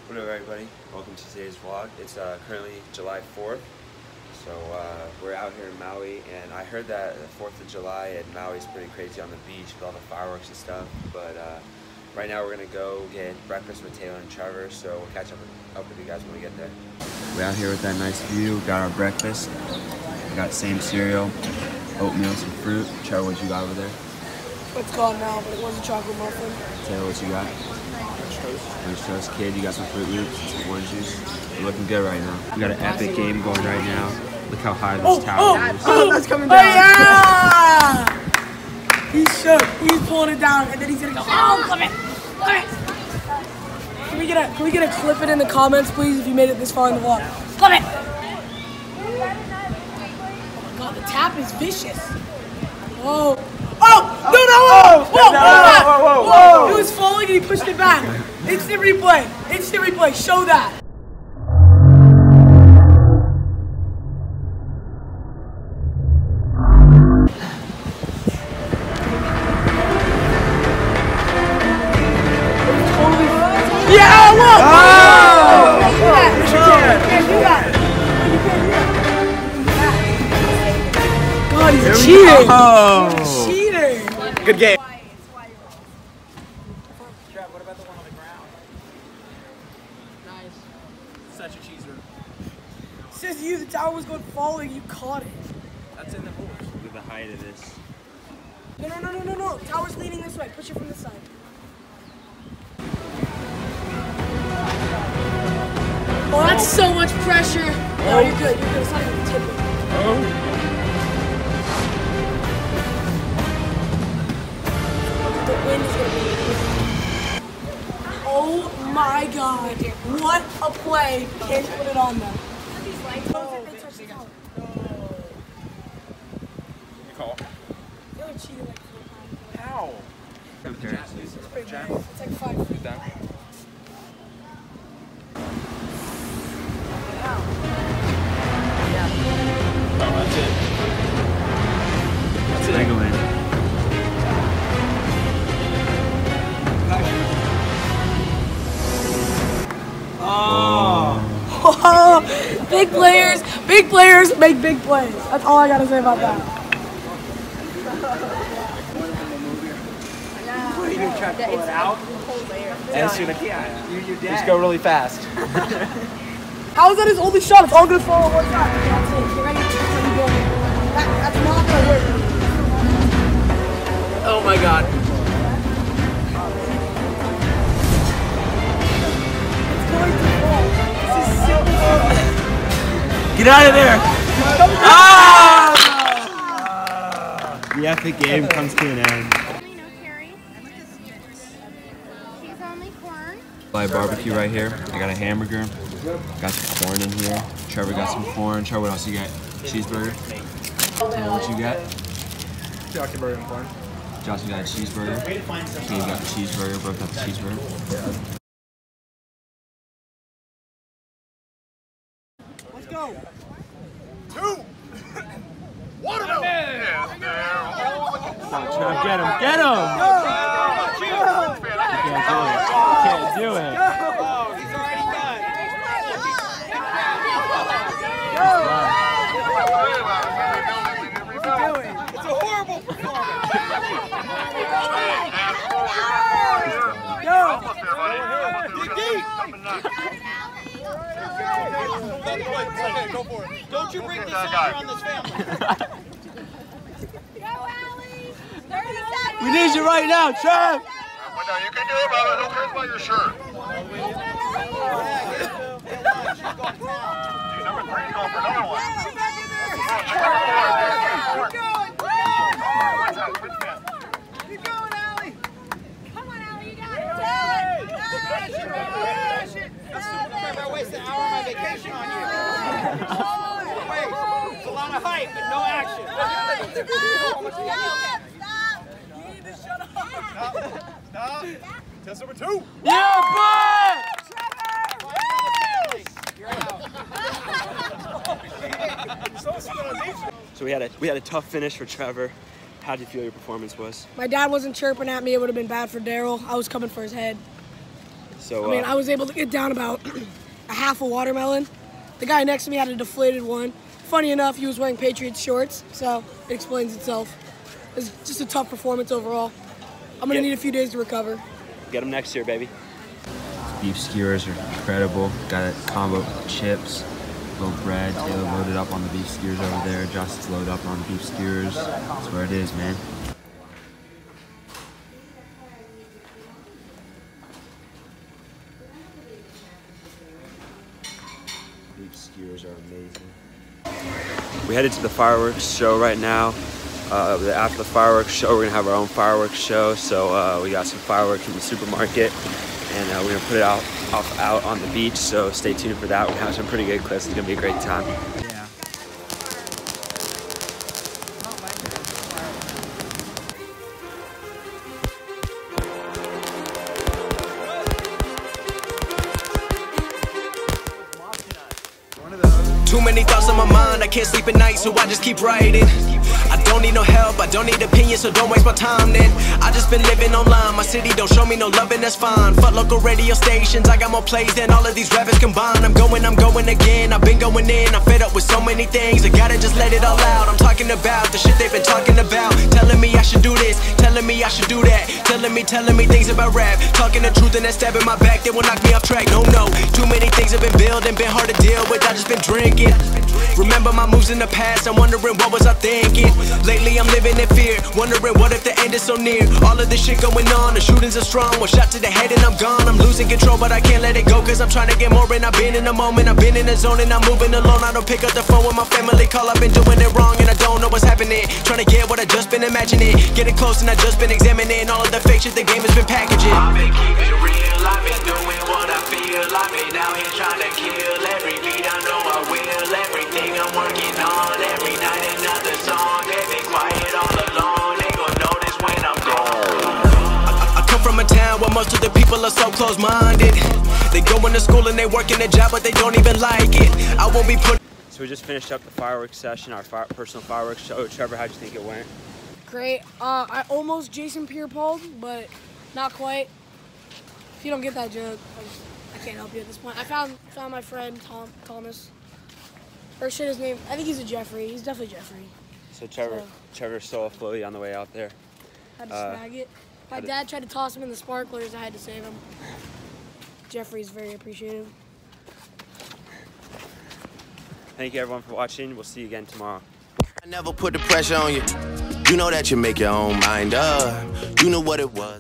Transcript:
What up, everybody? Welcome to today's vlog. It's currently July 4th, so we're out here in Maui, and I heard that the 4th of July at Maui is pretty crazy on the beach with all the fireworks and stuff, but right now we're going to go get breakfast with Taylor and Trevor, so we'll catch up with you guys when we get there. We're out here with that nice view, got our breakfast, we got same cereal, oatmeal, some fruit. Trevor, what you got over there? It's gone now, but it was a chocolate muffin. Taylor, what you got? French toast. Kid, you got some Fruit Loops, some orange juice. You're looking good right now. We got an epic game going right now. Look how high this tower is. Oh, that's coming down. Oh, yeah! He's shook. He's pulling it down, and then he's gonna go. Oh, clip it! Clip it! Can we get a clip it in the comments, please, if you made it this far in the vlog? Clip it! Oh my God, the tap is vicious. Oh! Oh! No! Whoa! It was falling and he pushed it back. Instant replay. Instant replay. Show that. Yeah! Whoa! God, he's cheating. Good game. Trev, what about the one on the ground? Nice. Such a cheeser. Says you, the tower was going falling, you caught it. That's in the rules. Look at the height of this. No. Tower's leaning this way. Push it from the side. Oh, that's so much pressure. No, you're good. It's not even tipping. The wind is going to be... Oh my God. What a play. Can't put it on them. You call? They were cheating like 4 times. How? It's pretty nice. It's like 5 feet. Done. Oh, that's it. That's it. Go in. Oh, big players make big plays. That's all I gotta say about that. What are you gonna try to pull it out? You just go really fast. How is that his only shot? It's all gonna fall on one side. That's it. Get ready to go. That's not gonna work. Oh my God. It's going to fall. This is simple. Get out of there! The epic game comes to an end. Live barbecue right here. I got a hamburger. Got some corn in here. Trevor got some corn. Trevor, what else you got? Cheeseburger. Taylor, what you got? Jockey burger and corn. Johnson got a cheeseburger. Kane got the cheeseburger. Both got the cheeseburger. Let's go. 2! 1 of them! Come on, Trev, get him! Get him! You can't do it. He's already done. It's a horrible performance. Okay, go for it. Don't you bring dishonor on this family. Go, Allie! 30 seconds! We need you right now, Trev! You can do it, brother. Who cares about your shirt? Number 3 is going for another one. Keep going, Allie! Come on, Allie, you got it! I wasted an hour of my vacation on you. Wait, it's a lot of hype and no action. Stop. Test number 2. Yeah, boy! You're out. So we had a tough finish for Trevor. How did you feel your performance was? My dad wasn't chirping at me. It would have been bad for Daryl. I was coming for his head. So I mean, I was able to get down about a half a watermelon. The guy next to me had a deflated one. Funny enough, he was wearing Patriots shorts, so it explains itself. It was just a tough performance overall. I'm gonna need a few days to recover. get them next year, baby. Beef skewers are incredible. Got a combo of chips, little bread. Taylor loaded up on the beef skewers over there. Josh is loaded up on the beef skewers. That's where it is, man. Beef skewers are amazing. We headed to the fireworks show right now. After the fireworks show, we're gonna have our own fireworks show. So we got some fireworks in the supermarket, and we're gonna put it out on the beach. So stay tuned for that. We have some pretty good clips. It's gonna be a great time. Yeah. Too many thoughts on my mind, I can't sleep at night, so I just keep writing. I don't need no help, I don't need opinions, so don't waste my time then. I just been living online, my city don't show me no loving, that's fine. Fuck local radio stations, I got more plays than all of these rappers combined. I'm going again, I've been going in, I'm fed up with so many things, I gotta just let it all out. I'm talking about the shit they've been talking about, telling me I should do this, telling me I should do that, telling me things about rap, talking the truth and that stab in my back, they will knock me off track. No, too many things have been building, been hard to deal with, I just been drinking. Remember my moves in the past, I'm wondering what was I thinking. Lately I'm living in fear, wondering what if the end is so near. All of this shit going on, the shootings are strong. One shot to the head and I'm gone. I'm losing control but I can't let it go, cause I'm trying to get more. And I've been in the moment, I've been in the zone, and I'm moving alone. I don't pick up the phone when my family call, I've been doing it wrong and I don't know what's happening. Trying to get what I just been imagining, getting close and I just been examining all of the fake shit the game has been packaging. I've been keeping it real, I've been doing what I feel. I've been out here trying to kill every beat, I know I will. Everything I'm working on, every night another song. They be quiet all alone, they gon' notice when I'm gone. I come from a town where most of the people are so close-minded. They go into school and they work in a job but they don't even like it. I won't be put. So we just finished up the fireworks session, our personal fireworks show. Trevor, how'd you think it went? Great. I almost Jason Pierre-Paul'd, but not quite. If you don't get that joke, I can't help you at this point. I found my friend Thomas. Or shit, his name. I think he's a Jeffrey. He's definitely Jeffrey. So Trevor stole a floaty on the way out there. Had to snag it. My dad tried to toss him in the sparklers. I had to save him. Jeffrey's very appreciative. Thank you everyone for watching. We'll see you again tomorrow. I never put the pressure on you. You know that you make your own mind up. You know what it was.